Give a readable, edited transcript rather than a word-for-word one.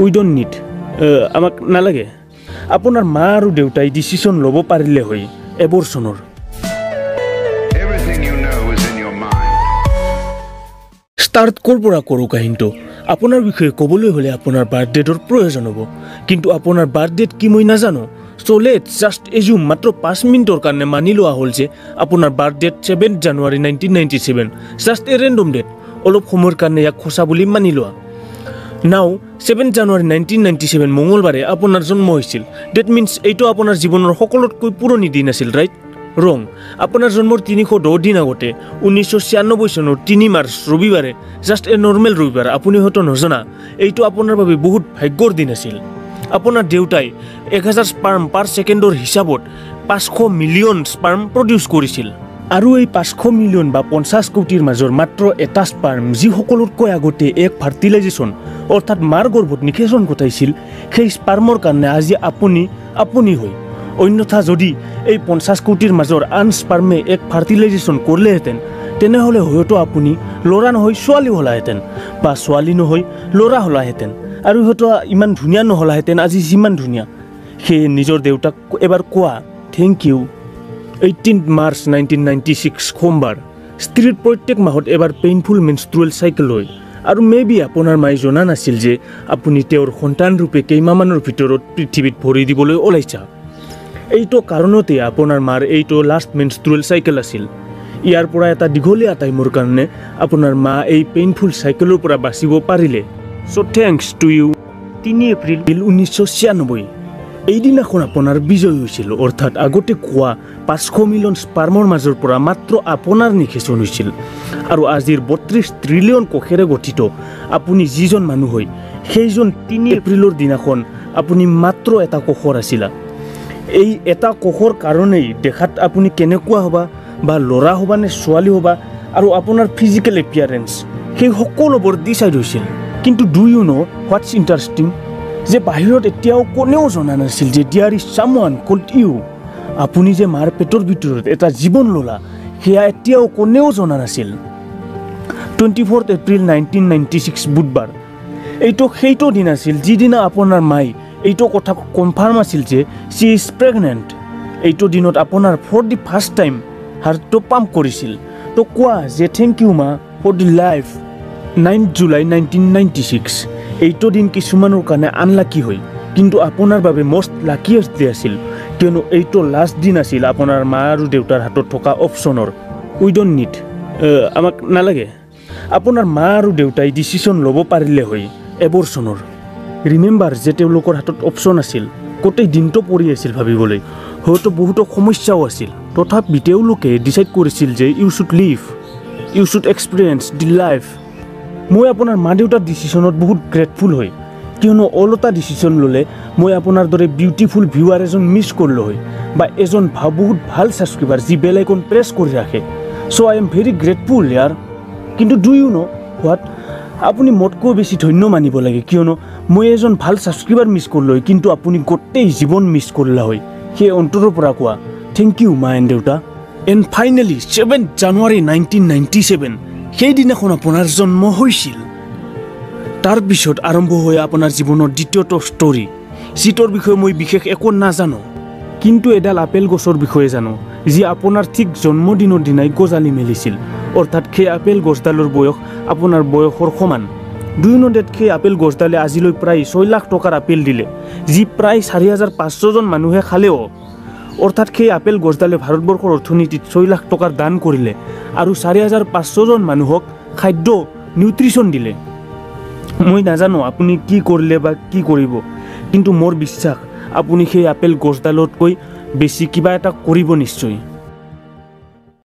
we don't need আমাক নালাগে আপোনাৰ মা আৰু দেউতাই ডিচিশন ল'ব পাৰিলে হয় এবৰ্চনৰ ষ্টাৰ্ট ক'ৰ পৰা কৰোঁ কাহিনীটো আপোনাৰ বিষয়ে ক'বলৈ হ'লে আপোনাৰ বাৰ্থডেটৰ প্ৰয়োজন হ'ব কিন্তু আপোনাৰ বাৰ্থডেট কি মই নাজানো চ' লেটছ জাষ্ট এজিউম মাত্ৰ 5 মিনিটৰ কাৰণে মানি লোৱা হ'ল যে আপোনাৰ বাৰ্থডেট 7 জানুৱাৰী 1997 জাষ্ট এ ৰেণ্ডম ডেট অলপ সময়ৰ কাৰণে ইয়াক সঁচা বুলি মানি লোৱা নাও 7 জানুৱাৰী 1997 মঙলবাৰে আপোনাৰ জন্ম হৈছিল ডেট মিনছ এইটো আপোনাৰ জীৱনৰ সকলোতকৈ পুৰণি দিন আছিল ৰাইট ৰং আপোনাৰ জন্মৰ 310 দিন আগতে 1996 চনৰ 3 মাৰ্চ ৰবিবাৰে জাষ্ট এ নৰ্মেল ৰবিবাৰ আপুনি হয়তো নজনা এইটো আপোনাৰ বাবে বহুত ভাগ্যৰ দিন আছিল আপোনাৰ দেউতাই 1000 স্পাৰ্ম পাৰ ছেকেণ্ডৰ হিচাপত 500 মিলিয়ন স্পাৰ্ম প্ৰডিউচ কৰিছিল আৰু এই 500 মিলিয়ন বা 50 কোটিৰ মাজৰ মাত্ৰ এটা স্পাৰ্ম যি সকলোতকৈ আগতে এক ফাৰ্টিলাইজেশ্যন অৰ্থাৎ মাৰ গৰ্ভত নিষেচন ঘটাইছিল সেই স্পাৰ্মৰ কাৰণে আজি আপুনি হয় অন্যথা যদি এই 50 কোটিৰ মাজৰ আন স্পাৰ্মে এক ফাৰ্টিলাইজেশ্যন কৰিলেহেঁতেন তেনেহ'লে হয়তো আপুনি ল'ৰা নহয় ছোৱালী হ'লাহেঁতেন বা ছোৱালী নহয় ল'ৰা হ'লাহেঁতেন আৰু হয়তো ইমান ধুনীয়া নহ'লাহেঁতেন আজি যিমান ধুনীয়া সেয়ে নিজৰ দেউতাক এবাৰ কোৱা থেংক ইউ 18 মাৰ্চ 1996 সোমবাৰ স্ত্ৰীৰ প্ৰত্যেক মাহত এবাৰ পেইনফুল মেনষ্ট্ৰুৱেল চাইকেল হয় আৰু মেবি আপোনাৰ মায়ে জনা নাছিল যে আপুনি তেওঁৰ সন্তান ৰূপে কেইমাহমানৰ ভিতৰত পৃথিৱীত ভৰি দিবলৈ ওলাইছা এইটো কাৰণতে আপোনাৰ মাৰ এইটো লাষ্ট মেনষ্ট্ৰুৱেল চাইকেল আছিল ইয়াৰ পৰা এটা দীঘলীয়া টাইমৰ কাৰণে আপোনাৰ মা এই পেইনফুল চাইকেলৰ পৰা বাচিব পাৰিলে চ' থেংকছ টু ইউ 3 এপ্ৰিল 1996 এই দিনাখন আপোনাৰ বিজয় হৈছিল অৰ্থাৎ আগতে কোৱা 500 মিলিয়ন স্পাৰ্মৰ মাজৰ পৰা মাত্ৰ আপোনাৰ নিষেচন হৈছিল আৰু আজিৰ 32 ট্ৰিলিয়ন কোষেৰে গঠিত আপুনি যিজন মানুহ হয় সেইজন 3 এপ্ৰিলৰ দিনাখন আপুনি মাত্ৰ এটা কোষৰ আছিলা এই এটা কোষৰ কাৰণেই দেখাত আপুনি কেনেকুৱা হ'বা বা ল'ৰা হ'বা নে ছোৱালী হ'বা আৰু আপোনাৰ ফিজিকেল এপিয়াৰেঞ্চ সেই সকলোবোৰ ডিচাইড হৈছিল কিন্তু do you know' Whats interesting যে বাহিৰত এতিয়াও কোনেও জনা নাছিল যে দেয়াৰ ইজ ছামৱান কল্ড ইউ আপুনি যে মাৰ পেটৰ ভিতৰত এটা জীৱন ল'লা সেয়া এতিয়াও কোনেও জনা নাছিল 24 এপ্ৰিল 1996 বুধবাৰ এইটো সেইটো দিন আছিল যিদিনা আপোনাৰ মাই এইটো কথা কনফাৰ্ম আছিল যে চি ইজ প্ৰেগনেণ্ট এইটো দিনত আপোনাৰ ফৰ দি ফাৰ্ষ্ট টাইম হাৰ্টটো পাম্প কৰিছিল তো কোৱা যে থেংক ইউ মা ফৰ দি লাইফ 9 জুলাই 1996 এইটো দিন কিছুমানৰ কাৰণে আনলাকি হয় কিন্তু আপোনাৰ বাবে মষ্ট লাকিয়েষ্ট ডে আছিল কিয়নো এইটো লাষ্ট দিন আছিল আপোনাৰ মা আৰু দেউতাৰ হাতত থকা অপশ্যনৰ উই ডোন্ট নিড আমাক নালাগে আপোনাৰ মা আৰু দেউতাই ডিচিশন ল'ব পাৰিলে হয় এবৰ্চনৰ ৰিমেম্বাৰ যে তেওঁলোকৰ হাতত অপশ্যন আছিল গোটেই দিনটো পৰি আছিল ভাবিবলৈ হয়তো বহুতো সমস্যাও আছিল তথাপি তেওঁলোকে ডিচাইড কৰিছিল যে you should live you should experience the life মই আপোনাৰ মা দেউতাৰ ডিচিশ্যনত বহুত গ্ৰেটফুল হয় কিয়নো অল এটা ডিচিশ্যন ল'লে মই আপোনাৰ দৰে বিউটিফুল ভিউৱাৰ এজন মিছ কৰিলোঁ হয় বা এজন বহুত ভাল ছাবস্ক্ৰাইবাৰ যি বেল আইকন প্ৰেছ কৰি ৰাখে চ' আই এম ভেৰি গ্ৰেটফুল ইয়াৰ কিন্তু ডু ইউ ন' হোৱাট আপুনি মোতকৈ বেছি ধন্য মানিব লাগে কিয়নো মই এজন ভাল ছাবস্ক্ৰাইবাৰ মিছ কৰিলোঁ হয় কিন্তু আপুনি গোটেই জীৱন মিছ কৰিলা হয় সেই অন্তৰৰ পৰা কোৱা থেংক ইউ মা এণ্ড দেউতা এণ্ড ফাইনেলি 7 জানুৱাৰী 1997 সেইদিনাখন আপোনাৰ জন্ম হৈছিল তাৰ পিছত আৰম্ভ হৈ আপোনাৰ জীৱনৰ দ্বিতীয়টো ষ্টৰী যিটোৰ বিষয়ে মই বিশেষ একো নাজানো কিন্তু এডাল আপেল গছৰ বিষয়ে জানো যি আপোনাৰ ঠিক জন্মদিনৰ দিনাই গজালি মেলিছিল অৰ্থাৎ সেই আপেল গছডালৰ বয়স আপোনাৰ বয়সৰ সমান দুই নদেত সেই আপেল গছডালে আজিলৈ প্ৰায় 6 লাখ টকাৰ আপেল দিলে যি প্ৰায় 4500 জন মানুহে খালেও অৰ্থাৎ সেই আপেল গছডালে ভাৰতবৰ্ষৰ অৰ্থনীতিত 6 লাখ টকাৰ দান কৰিলে আৰু 4500 জন মানুহক খাদ্য নিউট্ৰিশ্যন দিলে মই নাজানো আপুনি কি কৰিলে বা কি কৰিব কিন্তু মোৰ বিশ্বাস আপুনি সেই আপেল গছডালতকৈ বেছি কিবা এটা কৰিব নিশ্চয়